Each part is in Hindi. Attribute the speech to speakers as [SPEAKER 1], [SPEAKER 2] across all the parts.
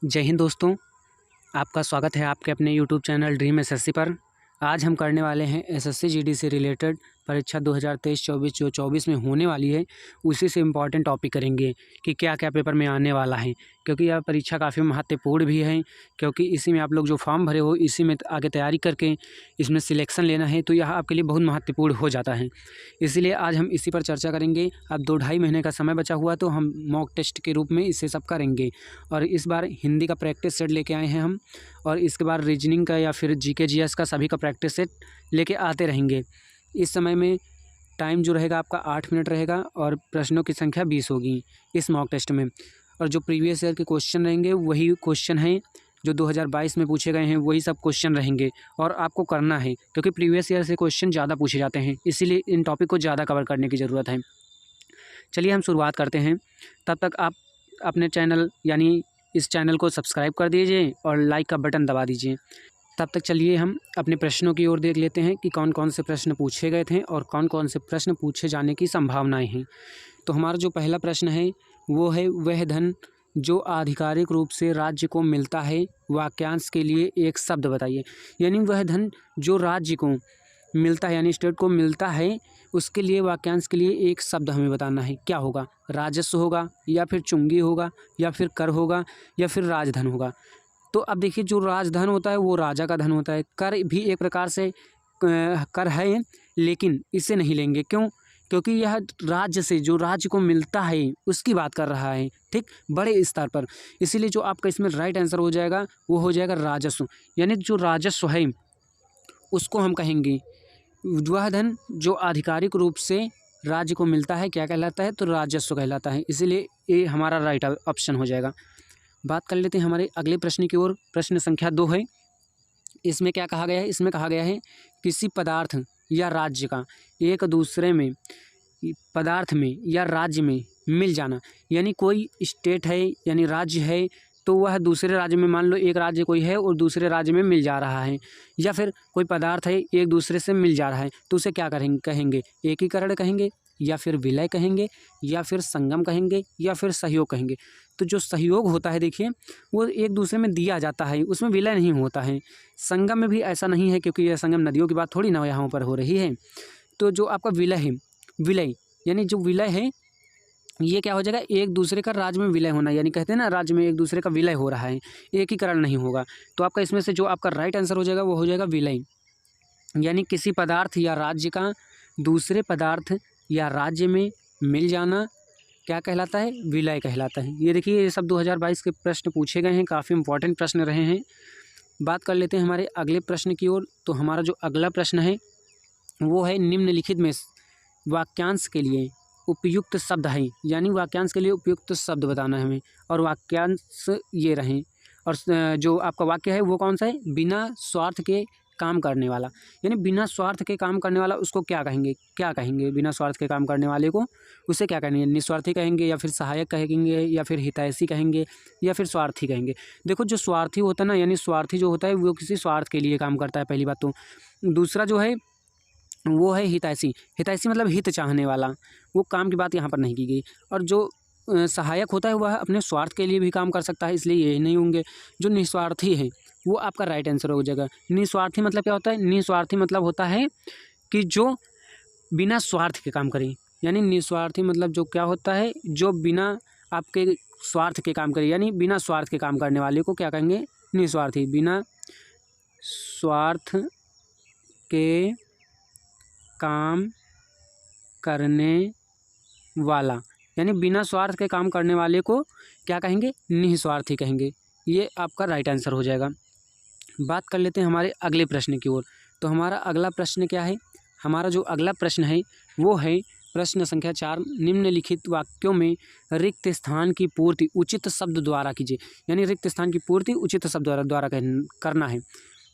[SPEAKER 1] जय हिंद दोस्तों, आपका स्वागत है आपके अपने यूट्यूब चैनल ड्रीम एसएससी पर। आज हम करने वाले हैं एसएससी जीडी से रिलेटेड परीक्षा 2023-24 जो 24 में होने वाली है, उसी से इम्पॉर्टेंट टॉपिक करेंगे कि क्या क्या पेपर में आने वाला है। क्योंकि यह परीक्षा काफ़ी महत्वपूर्ण भी है, क्योंकि इसी में आप लोग जो फॉर्म भरे हो इसी में आगे तैयारी करके इसमें सिलेक्शन लेना है, तो यह आपके लिए बहुत महत्वपूर्ण हो जाता है। इसीलिए आज हम इसी पर चर्चा करेंगे। अब 2-2.5 महीने का समय बचा हुआ, तो हम मॉक टेस्ट के रूप में इसे सब करेंगे। और इस बार हिंदी का प्रैक्टिस सेट लेके आए हैं हम, और इसके बाद रीजनिंग का या फिर जीके जीएस का सभी का प्रैक्टिस सेट लेके आते रहेंगे। इस समय में टाइम जो रहेगा आपका 8 मिनट रहेगा और प्रश्नों की संख्या 20 होगी इस मॉक टेस्ट में। और जो प्रीवियस ईयर के क्वेश्चन रहेंगे वही क्वेश्चन हैं जो 2022 में पूछे गए हैं, वही सब क्वेश्चन रहेंगे और आपको करना है, क्योंकि प्रीवियस ईयर से क्वेश्चन ज़्यादा पूछे जाते हैं, इसीलिए इन टॉपिक को ज़्यादा कवर करने की ज़रूरत है। चलिए हम शुरुआत करते हैं। तब तक आप अपने चैनल यानी इस चैनल को सब्सक्राइब कर दीजिए और लाइक का बटन दबा दीजिए। तब तक चलिए हम अपने प्रश्नों की ओर देख लेते हैं कि कौन कौन से प्रश्न पूछे गए थे और कौन कौन से प्रश्न पूछे जाने की संभावनाएं हैं। तो हमारा जो पहला प्रश्न है वो है, वह धन जो आधिकारिक रूप से राज्य को मिलता है, वाक्यांश के लिए एक शब्द बताइए। यानी वह धन जो राज्य को मिलता है यानी स्टेट को मिलता है, उसके लिए वाक्यांश के लिए एक शब्द हमें बताना है। क्या होगा? राजस्व होगा, या फिर चुंगी होगा, या फिर कर होगा, या फिर राजधन होगा। तो अब देखिए, जो राजधन होता है वो राजा का धन होता है। कर भी एक प्रकार से कर है, लेकिन इसे नहीं लेंगे। क्यों? क्योंकि यह राज्य से, जो राज्य को मिलता है उसकी बात कर रहा है, ठीक, बड़े स्तर पर। इसीलिए जो आपका इसमें राइट आंसर हो जाएगा वो हो जाएगा राजस्व। यानी जो राजस्व है उसको हम कहेंगे, वह धन जो आधिकारिक रूप से राज्य को मिलता है क्या कहलाता है? तो राजस्व कहलाता है। इसीलिए ये हमारा राइट ऑप्शन हो जाएगा। बात कर लेते हैं हमारे अगले प्रश्न की ओर। प्रश्न संख्या 2 है। इसमें क्या कहा गया है? इसमें कहा गया है किसी पदार्थ या राज्य का एक दूसरे में, पदार्थ में या राज्य में मिल जाना। यानी कोई स्टेट है यानी राज्य है, तो वह दूसरे राज्य में, मान लो एक राज्य कोई है और दूसरे राज्य में मिल जा रहा है, या फिर कोई पदार्थ है एक दूसरे से मिल जा रहा है, तो उसे क्या कहेंगे? एकीकरण कहेंगे, या फिर विलय कहेंगे, या फिर संगम कहेंगे, या फिर सहयोग कहेंगे। तो जो सहयोग होता है देखिए, वो एक दूसरे में दिया जाता है, उसमें विलय नहीं होता है। संगम में भी ऐसा नहीं है, क्योंकि यह संगम नदियों की बात थोड़ी ना यहाँ पर हो रही है। तो जो आपका विलय है, विलय यानी जो विलय है ये क्या हो जाएगा? एक दूसरे का राज्य में विलय होना, यानी कहते हैं ना राज्य में एक दूसरे का विलय हो रहा है, एकीकरण नहीं होगा। तो आपका इसमें से जो आपका राइट आंसर हो जाएगा वो हो जाएगा विलय। यानी किसी पदार्थ या राज्य का दूसरे पदार्थ या राज्य में मिल जाना क्या कहलाता है? विलय कहलाता है। ये देखिए, ये सब 2022 के प्रश्न पूछे गए हैं, काफ़ी इंपॉर्टेंट प्रश्न रहे हैं। बात कर लेते हैं हमारे अगले प्रश्न की ओर। तो हमारा जो अगला प्रश्न है वो है, निम्नलिखित में वाक्यांश के लिए उपयुक्त शब्द है। यानी वाक्यांश के लिए उपयुक्त शब्द बताना है हमें, और वाक्यांश ये रहें। और जो आपका वाक्य है वो कौन सा है? बिना स्वार्थ के काम करने वाला। यानी बिना स्वार्थ के काम करने वाला, उसको क्या कहेंगे? क्या कहेंगे बिना स्वार्थ के काम करने वाले को? उसे क्या कहेंगे? निस्वार्थी कहेंगे, या फिर सहायक कहेंगे, या फिर हितैषी कहेंगे, या फिर स्वार्थी कहेंगे। देखो, जो स्वार्थी होता है ना, यानी स्वार्थी जो होता है वो किसी स्वार्थ के लिए काम करता है, पहली बात तो। दूसरा जो है वो है हितैषी। हितैषी मतलब हित चाहने वाला, वो काम की बात यहाँ पर नहीं की गई। और जो सहायक होता है वह अपने स्वार्थ के लिए भी काम कर सकता है, इसलिए ये नहीं होंगे। जो निस्वार्थी है वो आपका राइट आंसर हो जाएगा। निस्वार्थी मतलब क्या होता है? निस्वार्थी मतलब होता है कि जो बिना स्वार्थ के काम करे। यानी निस्वार्थी मतलब जो क्या होता है? जो बिना आपके स्वार्थ के काम करे, यानी बिना स्वार्थ के काम करने वाले को क्या कहेंगे? निस्वार्थी। बिना स्वार्थ के काम करने वाला, यानी बिना स्वार्थ के काम करने वाले को क्या कहेंगे? निस्वार्थी कहेंगे। ये आपका राइट आंसर हो जाएगा। बात कर लेते हैं हमारे अगले प्रश्न की ओर। तो हमारा अगला प्रश्न क्या है? हमारा जो अगला प्रश्न है वो है प्रश्न संख्या 4। निम्नलिखित वाक्यों में रिक्त स्थान की पूर्ति उचित शब्द द्वारा कीजिए। यानी रिक्त स्थान की पूर्ति उचित शब्द द्वारा करना है।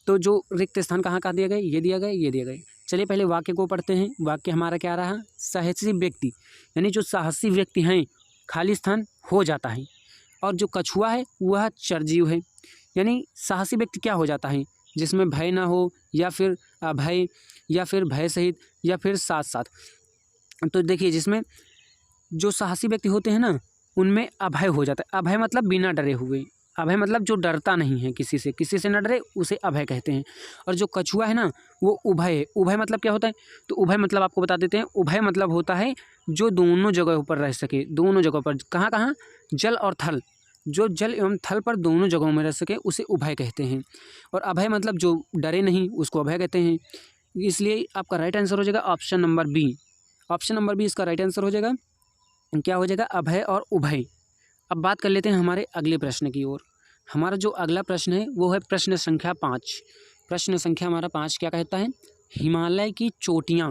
[SPEAKER 1] तो जो रिक्त स्थान कहाँ कहाँ दिया गया? ये दिया गया, ये दिया गया। चलिए पहले वाक्य को पढ़ते हैं। वाक्य हमारा क्या रहा? साहसी व्यक्ति, यानी जो साहसी व्यक्ति हैं खाली स्थान हो जाता है। और जो कछुआ है वह चरजीव है। यानी साहसी व्यक्ति क्या हो जाता है? जिसमें भय ना हो, या फिर अभय, या फिर भय सहित, या फिर साथ साथ। तो देखिए, जिसमें जो साहसी व्यक्ति होते हैं ना उनमें अभय हो जाता है। अभय मतलब बिना डरे हुए, अभय मतलब जो डरता नहीं है किसी से न डरे, उसे अभय कहते हैं। और जो कछुआ है ना, वो उभय है। उभय मतलब क्या होता है? तो उभय मतलब आपको बता देते हैं। उभय मतलब होता है जो दोनों जगहों पर रह सके, दोनों जगहों पर। कहाँ कहाँ? जल और थल। जो जल एवं थल पर दोनों जगहों में रह सके उसे उभय कहते हैं। और अभय मतलब जो डरे नहीं, उसको अभय कहते हैं। इसलिए आपका राइट आंसर हो जाएगा option number B. Option number B इसका राइट आंसर हो जाएगा। क्या हो जाएगा? अभय और उभय। अब बात कर लेते हैं हमारे अगले प्रश्न की ओर। हमारा जो अगला प्रश्न है वो है प्रश्न संख्या 5। प्रश्न संख्या हमारा 5 क्या कहता है? हिमालय की चोटियाँ,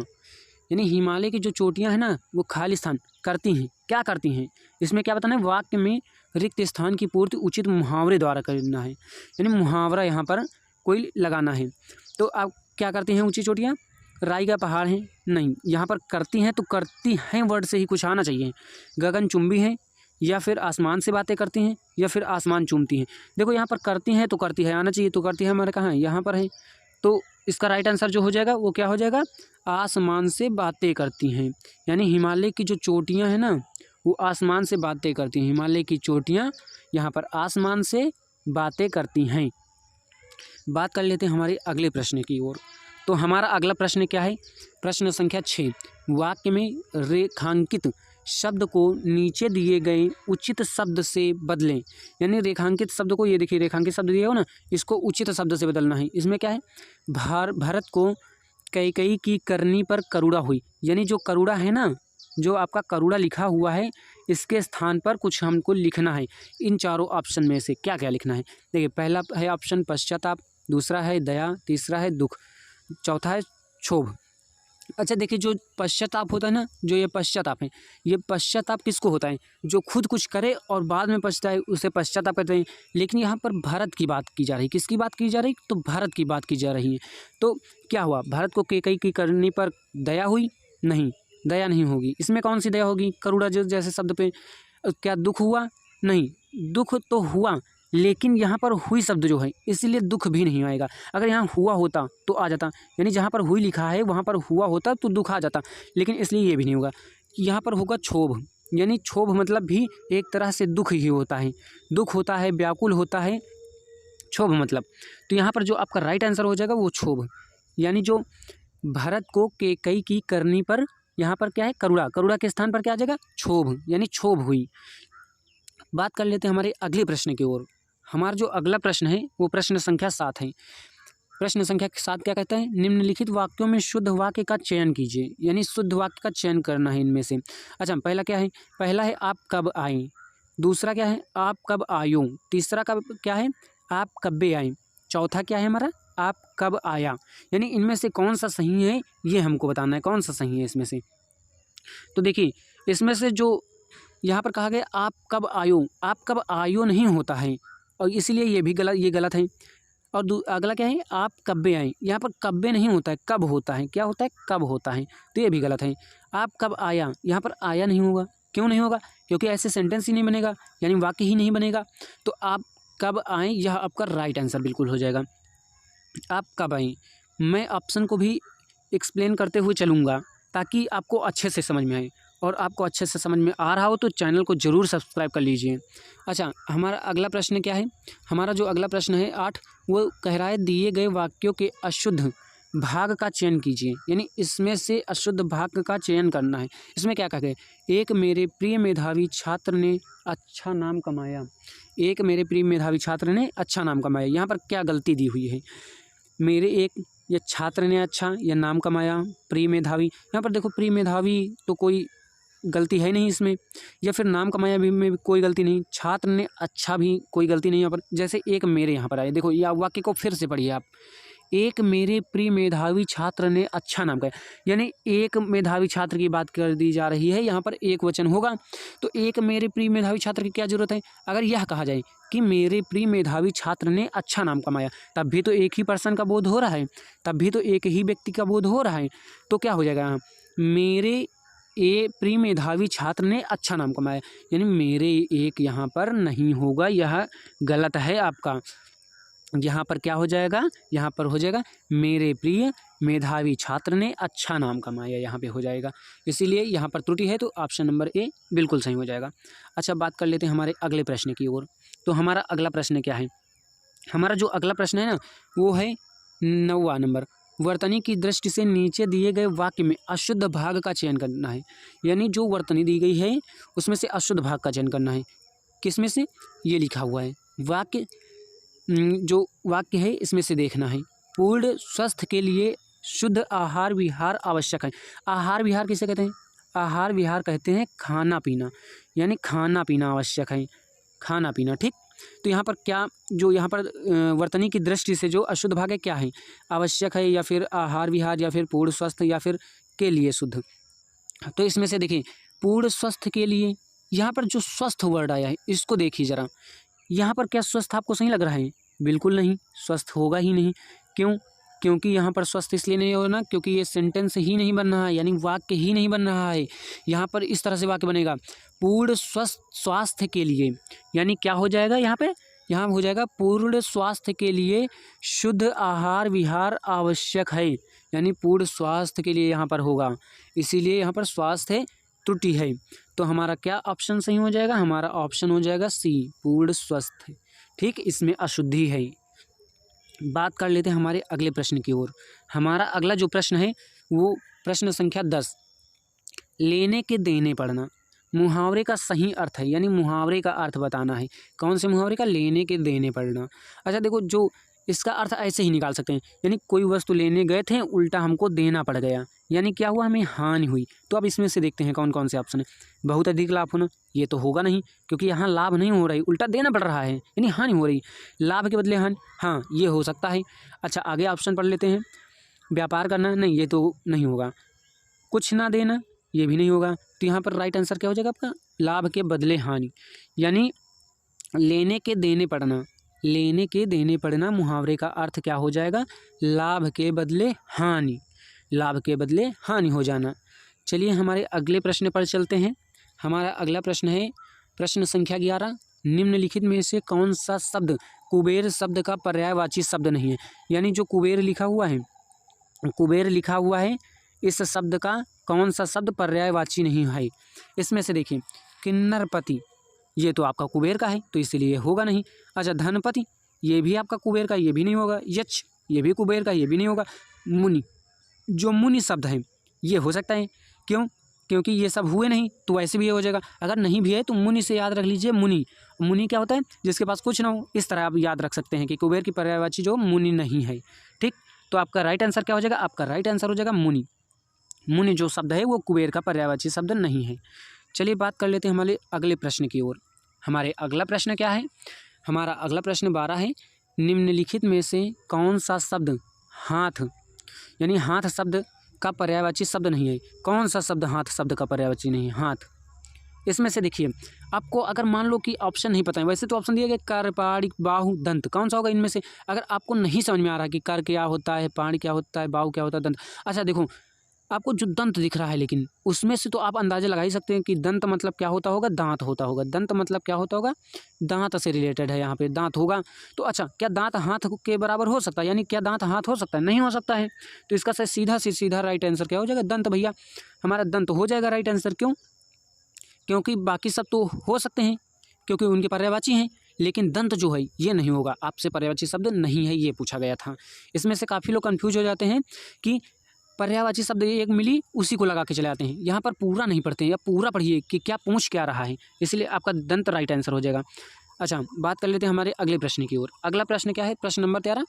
[SPEAKER 1] यानी हिमालय की जो चोटियाँ हैं ना, वो खाली स्थान करती हैं। क्या करती हैं? इसमें क्या बताना है? वाक्य में रिक्त स्थान की पूर्ति उचित मुहावरे द्वारा करना है, यानी मुहावरा यहाँ पर कोई लगाना है। तो आप क्या करती हैं ऊँची चोटियाँ? राई का पहाड़ है? नहीं, यहाँ पर करती हैं तो करती हैं वर्ड से ही कुछ आना चाहिए। गगनचुंबी है, या फिर आसमान से बातें करती हैं, या फिर आसमान चूमती हैं। देखो यहाँ पर करती हैं तो करती है आना चाहिए, तो करती है हमारे कहाँ है? यहाँ पर है। तो इसका राइट आंसर जो हो जाएगा वो क्या हो जाएगा? आसमान से बातें करती हैं। यानी हिमालय की जो चोटियाँ हैं ना, वो आसमान से बातें करती हैं। हिमालय की चोटियाँ यहाँ पर आसमान से बातें करती हैं। बात कर लेते हैं हमारे अगले प्रश्न की ओर। तो हमारा अगला प्रश्न क्या है? प्रश्न संख्या 6। वाक्य में रेखांकित शब्द को नीचे दिए गए उचित शब्द से बदलें। यानी रेखांकित शब्द को, ये देखिए रेखांकित शब्द दिया हो ना, इसको उचित शब्द से बदलना है। इसमें क्या है? भरत को कैकेयी की करनी पर करुणा हुई। यानी जो करुणा है ना, जो आपका करुणा लिखा हुआ है, इसके स्थान पर कुछ हमको लिखना है। इन चारों ऑप्शन में से क्या क्या लिखना है? देखिए, पहला है ऑप्शन पश्चाताप, दूसरा है दया, तीसरा है दुख, चौथा है क्षोभ। अच्छा देखिए, जो पश्चाताप होता है ना, जो ये पश्चाताप है, ये पश्चाताप किसको होता है? जो खुद कुछ करे और बाद में पछताए, उसे पश्चाताप कहते हैं। लेकिन यहाँ पर भारत की बात की जा रही, किसकी बात की जा रही? तो भारत की बात की जा रही है। तो क्या हुआ? भारत को कैकेयी की करनी पर दया हुई? नहीं, दया नहीं होगी। इसमें कौन सी दया होगी? करुणा जो जैसे शब्द पे। क्या दुख हुआ? नहीं, दुख तो हुआ, लेकिन यहाँ पर हुई शब्द जो है, इसीलिए दुख भी नहीं आएगा। अगर यहाँ हुआ होता तो आ जाता, यानी जहाँ पर हुई लिखा है वहाँ पर हुआ होता तो दुख आ जाता, लेकिन इसलिए ये भी नहीं होगा। यहाँ पर होगा क्षोभ, यानी क्षोभ मतलब भी एक तरह से दुख ही होता है। दुख होता है, व्याकुल होता है, क्षोभ मतलब। तो यहाँ पर जो आपका राइट आंसर हो जाएगा वो क्षोभ। यानी जो भरत को कैकेयी की करनी पर, यहाँ पर क्या है? करुणा। करुणा के स्थान पर क्या आ जाएगा? क्षोभ, यानी क्षोभ हुई। बात कर लेते हैं हमारे अगले प्रश्न की ओर। हमारा जो अगला प्रश्न है वो प्रश्न संख्या 7 है। प्रश्न संख्या 7 क्या कहता है? निम्नलिखित वाक्यों में शुद्ध वाक्य का चयन कीजिए। यानी शुद्ध वाक्य का चयन करना है इनमें से। अच्छा, पहला क्या है? पहला है आप कब आए। दूसरा क्या है? आप कब आयो। तीसरा कब क्या है? आप कब्बे आए। चौथा क्या है हमारा? आप कब आया। यानी इनमें से कौन सा सही है ये हमको बताना है, कौन सा सही है इसमें से। तो देखिए, इसमें से जो यहाँ पर कहा गया आप कब आयो, आप कब आयो नहीं होता है, और इसीलिए ये भी गलत, ये गलत है। और अगला क्या है? आप कब्बे आए। यहाँ पर कब्बे नहीं होता है, कब होता है। क्या होता है? कब होता है, तो ये भी गलत है। आप कब आया, यहाँ पर आया नहीं होगा। क्यों नहीं होगा? क्योंकि ऐसे सेंटेंस ही नहीं बनेगा, यानी वाक्य ही नहीं बनेगा। तो आप कब आए, यह आपका राइट आंसर बिल्कुल हो जाएगा। आप कब आए। मैं ऑप्शन को भी एक्सप्लेन करते हुए चलूँगा ताकि आपको अच्छे से समझ में आए, और आपको अच्छे से समझ में आ रहा हो तो चैनल को ज़रूर सब्सक्राइब कर लीजिए। अच्छा, हमारा अगला प्रश्न क्या है? हमारा जो अगला प्रश्न है 8, वो कह रहा है दिए गए वाक्यों के अशुद्ध भाग का चयन कीजिए। यानी इसमें से अशुद्ध भाग का चयन करना है। इसमें क्या कहा गया? एक मेरे प्रिय मेधावी छात्र ने अच्छा नाम कमाया। एक मेरे प्रिय मेधावी छात्र ने अच्छा नाम कमाया, यहाँ पर क्या गलती दी हुई है? मेरे एक, या छात्र ने अच्छा, या नाम कमाया, प्रिय मेधावी। यहाँ पर देखो, प्रिय मेधावी तो कोई गलती है नहीं इसमें, या फिर नाम कमाया भी में भी कोई गलती नहीं, छात्र ने अच्छा भी कोई गलती नहीं यहाँ पर। जैसे एक मेरे यहाँ पर आए, देखो या वाक्य को फिर से पढ़िए आप। एक मेरे प्रिय मेधावी छात्र ने अच्छा नाम कमाया, यानी एक मेधावी छात्र की बात कर दी जा रही है, यहाँ पर एक वचन होगा। तो एक मेरे प्रिय मेधावी छात्र की क्या जरूरत है? अगर यह कहा जाए कि मेरे प्रिय मेधावी छात्र ने अच्छा नाम कमाया, तब भी तो एक ही पर्सन का बोध हो रहा है, तब भी तो एक ही व्यक्ति का बोध हो रहा है। तो क्या हो जाएगा? मेरे प्रिय मेधावी छात्र ने अच्छा नाम कमाया, यानी मेरे एक यहाँ पर नहीं होगा, यह गलत है आपका। यहाँ पर क्या हो जाएगा? यहाँ पर हो जाएगा मेरे प्रिय मेधावी छात्र ने अच्छा नाम कमाया, यहाँ पे हो जाएगा। इसीलिए यहाँ पर त्रुटि है, तो ऑप्शन नंबर ए बिल्कुल सही हो जाएगा। अच्छा, बात कर लेते हैं हमारे अगले प्रश्न की ओर। तो हमारा अगला प्रश्न क्या है, हमारा जो अगला प्रश्न है ना वो है 9वां नंबर। वर्तनी की दृष्टि से नीचे दिए गए वाक्य में अशुद्ध भाग का चयन करना है। यानी जो वर्तनी दी गई है उसमें से अशुद्ध भाग का चयन करना है। किसमें से, ये लिखा हुआ है वाक्य, जो वाक्य है इसमें से देखना है। पूर्ण स्वस्थ के लिए शुद्ध आहार विहार आवश्यक है। आहार विहार किसे कहते हैं, आहार विहार कहते हैं खाना पीना, यानी खाना पीना आवश्यक है, खाना पीना। ठीक, तो यहाँ पर क्या, जो यहाँ पर वर्तनी की दृष्टि से जो अशुद्ध भाग है क्या है, आवश्यक है या फिर आहार विहार या फिर पूर्ण स्वस्थ या फिर के लिए शुद्ध। तो इसमें से देखिए पूर्ण स्वस्थ के लिए, यहाँ पर जो स्वस्थ वर्ड आया है इसको देखिए ज़रा, यहाँ पर क्या स्वस्थ आपको सही लग रहा है, बिल्कुल नहीं, स्वस्थ होगा ही नहीं। क्यों, क्योंकि यहाँ पर स्वस्थ इसलिए नहीं होना क्योंकि ये सेंटेंस ही नहीं बन रहा है, यानी वाक्य ही नहीं बन रहा है। यहाँ पर इस तरह से वाक्य बनेगा, पूर्ण स्वस्थ स्वास्थ्य के लिए, यानी क्या हो जाएगा यहाँ पे, यहाँ हो जाएगा पूर्ण स्वास्थ्य के लिए शुद्ध आहार विहार आवश्यक है, यानी पूर्ण स्वास्थ्य के लिए यहाँ पर होगा, इसीलिए यहाँ पर स्वास्थ्य त्रुटि है। तो हमारा क्या ऑप्शन सही हो जाएगा, हमारा ऑप्शन हो जाएगा सी, पूर्ण स्वस्थ। ठीक, इसमें अशुद्धि है। बात कर लेते हैं हमारे अगले प्रश्न की ओर। हमारा अगला जो प्रश्न है वो प्रश्न संख्या 10, लेने के देने पढ़ना। मुहावरे का सही अर्थ है, यानी मुहावरे का अर्थ बताना है। कौन से मुहावरे का, लेने के देने पढ़ना। अच्छा देखो, जो इसका अर्थ ऐसे ही निकाल सकते हैं, यानी कोई वस्तु लेने गए थे उल्टा हमको देना पड़ गया, यानी क्या हुआ, हमें हानि हुई। तो अब इसमें से देखते हैं कौन कौन से ऑप्शन है। बहुत अधिक लाभ होना, ये तो होगा नहीं क्योंकि यहाँ लाभ नहीं हो रही, उल्टा देना पड़ रहा है, यानी हानि हो रही, लाभ के बदले हानि, हाँ ये हो सकता है। अच्छा आगे ऑप्शन पढ़ लेते हैं। व्यापार करना, नहीं ये तो नहीं होगा। कुछ ना देना, ये भी नहीं होगा। तो यहाँ पर राइट आंसर क्या हो जाएगा आपका, लाभ के बदले हानि, यानी लेने के देने पड़ना, लेने के देने पड़ना मुहावरे का अर्थ क्या हो जाएगा, लाभ के बदले हानि, लाभ के बदले हानि हो जाना। चलिए हमारे अगले प्रश्न पर चलते हैं। हमारा अगला प्रश्न है प्रश्न संख्या 11, निम्नलिखित में से कौन सा शब्द कुबेर शब्द का पर्यायवाची शब्द नहीं है। यानी जो कुबेर लिखा हुआ है, कुबेर लिखा हुआ है, इस शब्द का कौन सा शब्द पर्यायवाची नहीं है। इसमें से देखिए किन्नरपति, ये तो आपका कुबेर का है तो इसलिए होगा नहीं। अच्छा धनपति, ये भी आपका कुबेर का, ये भी नहीं होगा। यक्ष, ये भी कुबेर का, ये भी नहीं होगा। मुनि, जो मुनि शब्द है ये हो सकता है, क्यों, क्योंकि ये सब हुए नहीं तो वैसे भी ये हो जाएगा। अगर नहीं भी है तो मुनि से याद रख लीजिए, मुनि, मुनि क्या होता है, जिसके पास कुछ ना हो। इस तरह आप याद रख सकते हैं कि कुबेर की पर्यायवाची जो मुनि नहीं है। ठीक, तो आपका राइट आंसर क्या हो जाएगा, आपका राइट आंसर हो जाएगा मुनि। मुनि जो शब्द है वो कुबेर का पर्यायवाची शब्द नहीं है। चलिए बात कर लेते हैं हमारे अगले प्रश्न की ओर। हमारे अगला प्रश्न क्या है, हमारा अगला प्रश्न 12 है, निम्नलिखित में से कौन सा शब्द हाथ, यानी हाथ शब्द का पर्यायवाची शब्द नहीं है। कौन सा शब्द हाथ शब्द का पर्यायवाची नहीं है, हाथ। इसमें से देखिए आपको अगर मान लो कि ऑप्शन नहीं पता है, वैसे तो ऑप्शन दिया गया कर पाड़ी बाहु दंत, कौन सा होगा इनमें से। अगर आपको नहीं समझ में आ रहा कि कर क्या होता है, पाड़ी क्या होता है, बाहु क्या होता है, दंत, अच्छा देखो आपको जो दंत दिख रहा है लेकिन उसमें से तो आप अंदाजा लगा ही सकते हैं कि दंत मतलब क्या होता होगा, दांत होता होगा। दंत मतलब क्या होता होगा, दांत से रिलेटेड है, यहाँ पे दांत होगा। तो अच्छा क्या दांत हाथ के बराबर हो सकता है, यानी क्या दांत हाथ हो सकता है, नहीं हो सकता है। तो इसका से सीधा राइट आंसर क्या हो जाएगा, दंत। भैया हमारा दंत हो जाएगा राइट आंसर। क्यों, क्योंकि बाकी सब तो हो सकते हैं क्योंकि उनके पर्यायवाची हैं, लेकिन दंत जो है ये नहीं होगा, आपसे पर्यायवाची शब्द नहीं है, ये पूछा गया था। इसमें से काफ़ी लोग कन्फ्यूज हो जाते हैं कि पर्यायवाची शब्द एक मिली उसी को लगा के चले आते हैं, यहाँ पर पूरा नहीं पढ़ते हैं, या पूरा पढ़िए कि क्या पूछ क्या रहा है, इसलिए आपका दंत राइट आंसर हो जाएगा। अच्छा बात कर लेते हैं हमारे अगले प्रश्न की ओर। अगला प्रश्न क्या है, प्रश्न नंबर 13,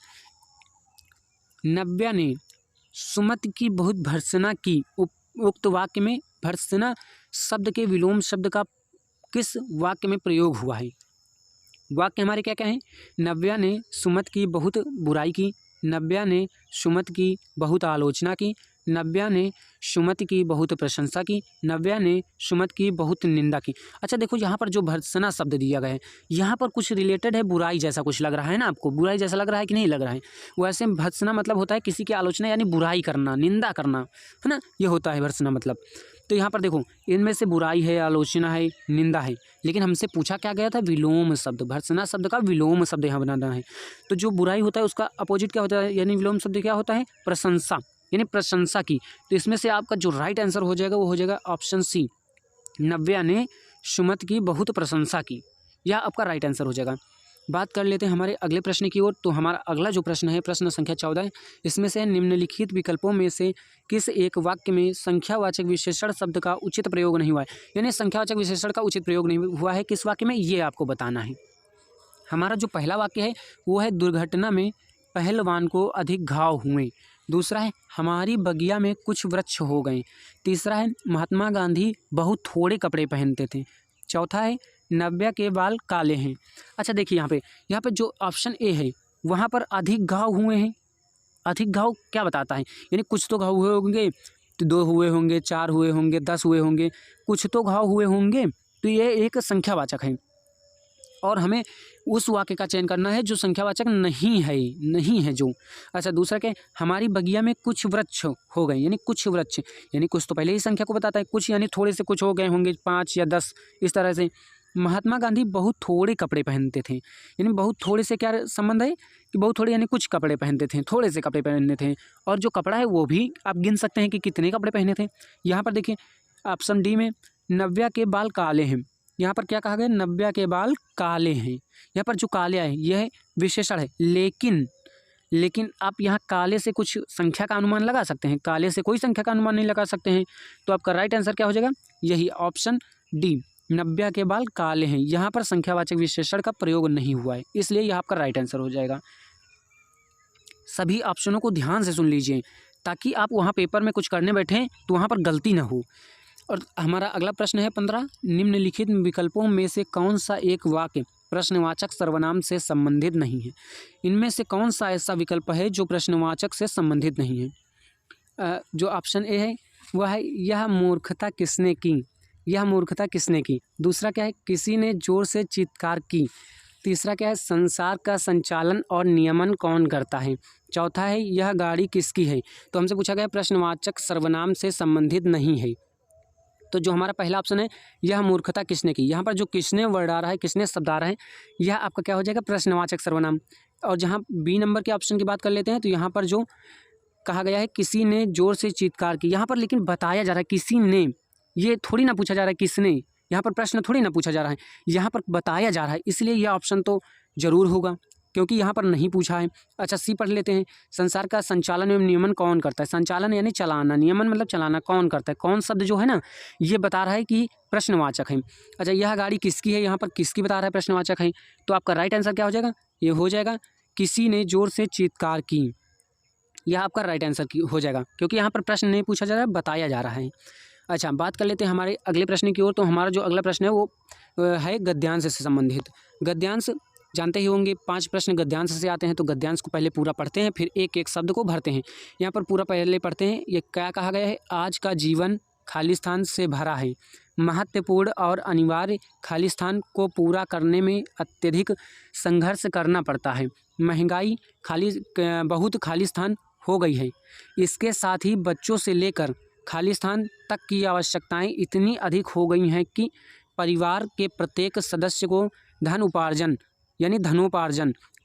[SPEAKER 1] नव्या ने सुमति की बहुत भर्त्सना की, उक्त वाक्य में भर्त्सना शब्द के विलोम शब्द का किस वाक्य में प्रयोग हुआ है। वाक्य हमारे क्या क्या हैं, नव्या ने सुमत की बहुत बुराई की, नव्या ने सुमत की बहुत आलोचना की, नव्या ने सुमत की बहुत प्रशंसा की, नव्या ने सुमत की बहुत निंदा की। अच्छा देखो यहाँ पर जो भर्त्सना शब्द दिया गया है, यहाँ पर कुछ रिलेटेड है, बुराई जैसा कुछ लग रहा है ना, आपको बुराई जैसा लग रहा है कि नहीं लग रहा है। वैसे भर्त्सना मतलब होता है किसी की आलोचना यानी बुराई करना, निंदा करना, है ना, ये होता है भर्त्सना मतलब। तो यहाँ पर देखो इनमें से बुराई है, आलोचना है, निंदा है, लेकिन हमसे पूछा क्या गया था, विलोम शब्द। भर्त्सना शब्द का विलोम शब्द यहाँ बनाना है। तो जो बुराई होता है उसका अपोजिट क्या होता है, यानी विलोम शब्द क्या होता है, प्रशंसा, यानी प्रशंसा की। तो इसमें से आपका जो राइट आंसर हो जाएगा वो हो जाएगा ऑप्शन सी, नव्या ने सुमत की बहुत प्रशंसा की। यह आपका राइट आंसर हो जाएगा। बात कर लेते हैं हमारे अगले प्रश्न की ओर। तो हमारा अगला जो प्रश्न है, प्रश्न संख्या 14 है। इसमें से निम्नलिखित विकल्पों में से किस एक वाक्य में संख्यावाचक विशेषण शब्द का उचित प्रयोग नहीं हुआ है, यानी संख्यावाचक विशेषण का उचित प्रयोग नहीं हुआ है किस वाक्य में, ये आपको बताना है। हमारा जो पहला वाक्य है वो है दुर्घटना में पहलवान को अधिक घाव हुए। दूसरा है हमारी बगिया में कुछ वृक्ष हो गए। तीसरा है महात्मा गांधी बहुत थोड़े कपड़े पहनते थे। चौथा है नव्या के बाल काले हैं। अच्छा देखिए यहाँ पे जो ऑप्शन ए है वहाँ पर अधिक घाव हुए हैं। अधिक घाव क्या बताता है, यानी कुछ तो घाव हुए होंगे, तो 2 हुए होंगे, 4 हुए होंगे, 10 हुए होंगे, कुछ तो घाव हुए होंगे। तो ये एक संख्यावाचक है और हमें उस वाक्य का चयन करना है जो संख्यावाचक नहीं है जो। अच्छा दूसरा क्या है, हमारी बगिया में कुछ वृक्ष हो गए, यानी कुछ वृक्ष, यानी कुछ तो पहले ही संख्या को बताता है, कुछ यानी थोड़े से कुछ हो गए होंगे, 5 या 10 इस तरह से। महात्मा गांधी बहुत थोड़े कपड़े पहनते थे, यानी बहुत थोड़े से क्या संबंध है कि बहुत थोड़े यानी कुछ कपड़े पहनते थे, थोड़े से कपड़े पहनते थे। और जो कपड़ा है वो भी आप गिन सकते हैं कि कितने कपड़े पहने थे। यहाँ पर देखिए ऑप्शन डी में नव्या के बाल काले हैं, यहाँ पर क्या कहा गया, नव्या के बाल काले हैं। यहाँ पर जो काले है यह विशेषण है, लेकिन आप यहाँ काले से कुछ संख्या का अनुमान लगा सकते हैं, काले से कोई संख्या का अनुमान नहीं लगा सकते हैं। तो आपका राइट आंसर क्या हो जाएगा, यही ऑप्शन डी, नव्या के बाल काले हैं। यहाँ पर संख्यावाचक विशेषण का प्रयोग नहीं हुआ है, इसलिए यह आपका राइट आंसर हो जाएगा। सभी ऑप्शनों को ध्यान से सुन लीजिए ताकि आप वहाँ पेपर में कुछ करने बैठें तो वहाँ पर गलती ना हो। और हमारा अगला प्रश्न है 15, निम्नलिखित विकल्पों में से कौन सा एक वाक्य प्रश्नवाचक सर्वनाम से संबंधित नहीं है। इनमें से कौन सा ऐसा विकल्प है जो प्रश्नवाचक से संबंधित नहीं है। जो ऑप्शन ए है वह है यह मूर्खता किसने की, यह मूर्खता किसने की। दूसरा क्या है, किसी ने जोर से चित्कार की। तीसरा क्या है, संसार का संचालन और नियमन कौन करता है। चौथा है यह गाड़ी किसकी है। तो हमसे पूछा गया प्रश्नवाचक सर्वनाम से संबंधित नहीं है। तो जो हमारा पहला ऑप्शन है यह मूर्खता किसने की, यहाँ पर जो किसने वर्ड आ रहा है, किसने शब्द आ रहा है, यह आपका क्या हो जाएगा, प्रश्नवाचक सर्वनाम। और जहाँ बी नंबर के ऑप्शन की बात कर लेते हैं तो यहाँ पर जो कहा गया है किसी ने जोर से चित्कार की, यहाँ पर लेकिन बताया जा रहा है किसी ने, ये थोड़ी ना पूछा जा रहा है किसने, यहाँ पर प्रश्न थोड़ी ना पूछा जा रहा है, यहाँ पर बताया जा रहा है, इसलिए यह ऑप्शन तो जरूर होगा क्योंकि यहाँ पर नहीं पूछा है। अच्छा सी पढ़ लेते हैं, संसार का संचालन एवं नियमन कौन करता है। संचालन यानी चलाना, नियमन मतलब चलाना, कौन करता है, कौन शब्द जो है ना ये बता रहा है कि प्रश्नवाचक है। अच्छा यह गाड़ी किसकी है, यहाँ पर किसकी बता रहा है, प्रश्नवाचक है। तो आपका राइट आंसर क्या हो जाएगा, ये हो जाएगा किसी ने जोर से चित्कार की, यह आपका राइट आंसर हो जाएगा क्योंकि यहाँ पर प्रश्न नहीं पूछा जा रहा है, बताया जा रहा है। अच्छा बात कर लेते हैं हमारे अगले प्रश्न की ओर। तो हमारा जो अगला प्रश्न है वो है गद्यांश से संबंधित। गद्यांश जानते ही होंगे, 5 प्रश्न गद्यांश से आते हैं। तो गद्यांश को पहले पूरा पढ़ते हैं, फिर एक एक शब्द को भरते हैं। यहाँ पर पूरा पहले पढ़ते हैं, ये क्या कहा गया है, आज का जीवन खालिस्तान से भरा है, महत्वपूर्ण और अनिवार्य खालिस्तान को पूरा करने में अत्यधिक संघर्ष करना पड़ता है, महंगाई बहुत खालिस्तान हो गई है, इसके साथ ही बच्चों से लेकर खालिस्तान तक की आवश्यकताएं इतनी अधिक हो गई हैं कि परिवार के प्रत्येक सदस्य को धनोपार्जन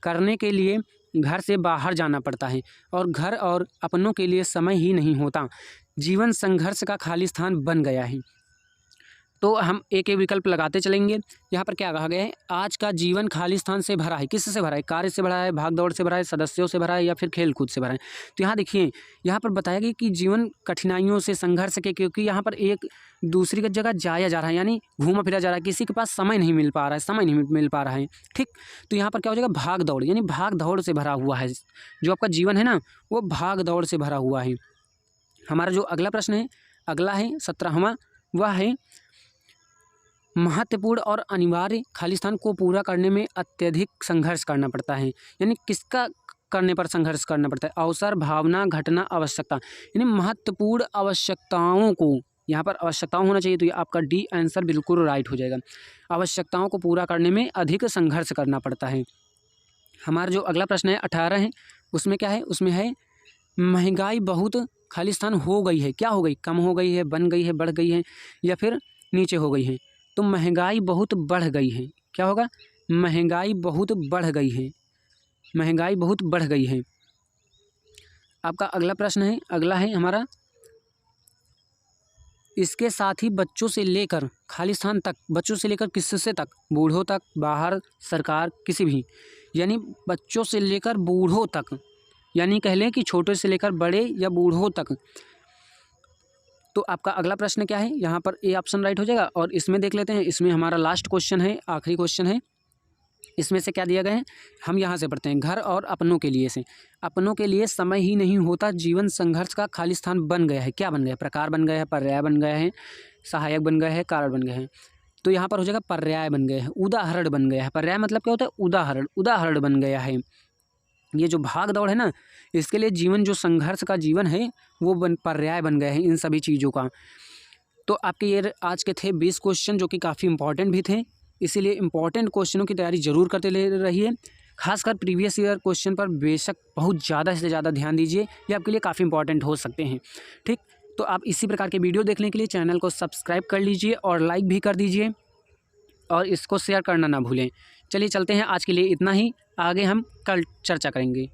[SPEAKER 1] करने के लिए घर से बाहर जाना पड़ता है और घर और अपनों के लिए समय ही नहीं होता। जीवन संघर्ष का खालिस्तान बन गया है। तो हम एक एक विकल्प लगाते चलेंगे। यहाँ पर क्या कहा गया है, आज का जीवन खालिस्तान से भरा है, किससे भरा है, कार्य से भरा है, भाग दौड़ से भरा है, सदस्यों से भरा है या फिर खेल कूद से भरा है। तो यहाँ देखिए यहाँ पर बताया गया कि जीवन कठिनाइयों से संघर्ष के, क्योंकि यहाँ पर एक दूसरी की जगह जाया जा रहा है, यानी घूमा फिरा जा रहा है, किसी के पास समय नहीं मिल पा रहा है, ठीक। तो यहाँ पर क्या हो जाएगा, भाग दौड़, यानी भाग दौड़ से भरा हुआ है, जो आपका जीवन है ना वो भाग दौड़ से भरा हुआ है। हमारा जो अगला प्रश्न है, अगला है 17वां, वह है महत्वपूर्ण और अनिवार्य खालिस्तान को पूरा करने में अत्यधिक संघर्ष करना पड़ता है, यानी किसका करने पर संघर्ष करना पड़ता है, अवसर, भावना, घटना, आवश्यकता, यानी महत्वपूर्ण आवश्यकताओं को, यहाँ पर आवश्यकताओं होना चाहिए, तो ये आपका डी आंसर बिल्कुल राइट हो जाएगा। आवश्यकताओं को पूरा करने में अधिक संघर्ष करना पड़ता है। हमारा जो अगला प्रश्न है 18 है, उसमें क्या है, उसमें है महंगाई बहुत खालिस्तान हो गई है, क्या हो गई, कम हो गई है, बन गई है, बढ़ गई है या फिर नीचे हो गई है। तो महंगाई बहुत बढ़ गई है, क्या होगा, महंगाई बहुत बढ़ गई है, महंगाई बहुत बढ़ गई है। आपका अगला प्रश्न है, अगला है हमारा इसके साथ ही बच्चों से लेकर खालिस्तान तक, बच्चों से लेकर किससे तक, बूढ़ों तक, बाहर, सरकार, किसी भी, यानी बच्चों से लेकर बूढ़ों तक, यानी कह लें कि छोटे से लेकर बड़े या बूढ़ों तक। तो आपका अगला प्रश्न क्या है, यहाँ पर ए ऑप्शन राइट हो जाएगा। और इसमें देख लेते हैं, इसमें हमारा लास्ट क्वेश्चन है, आखिरी क्वेश्चन है। इसमें से क्या दिया गया है, हम यहाँ से पढ़ते हैं। घर और अपनों के लिए से, अपनों के लिए समय ही नहीं होता, जीवन संघर्ष का खालिस्तान बन गया है। क्या बन गया है, प्रकार बन गया है, पर्याय बन गया है, सहायक बन गया है, कारण बन गया है। तो यहाँ पर हो जाएगा पर्याय बन गया है, उदाहरण बन गया है। पर्याय मतलब क्या होता है, उदाहरण, उदाहरण बन गया है। ये जो भाग दौड़ है ना, इसके लिए जीवन, जो संघर्ष का जीवन है, वो पर्याय बन गया है इन सभी चीज़ों का। तो आपके ये आज के थे 20 क्वेश्चन, जो कि काफ़ी इंपॉर्टेंट भी थे, इसीलिए इंपॉर्टेंट क्वेश्चनों की तैयारी जरूर करते ले रहिए। खासकर प्रीवियस ईयर क्वेश्चन पर बेशक बहुत ज़्यादा से ज़्यादा ध्यान दीजिए, ये आपके लिए काफ़ी इंपॉर्टेंट हो सकते हैं। ठीक, तो आप इसी प्रकार के वीडियो देखने के लिए चैनल को सब्सक्राइब कर लीजिए और लाइक भी कर दीजिए, और इसको शेयर करना ना भूलें। चलिए चलते हैं, आज के लिए इतना ही, आगे हम कल चर्चा करेंगे।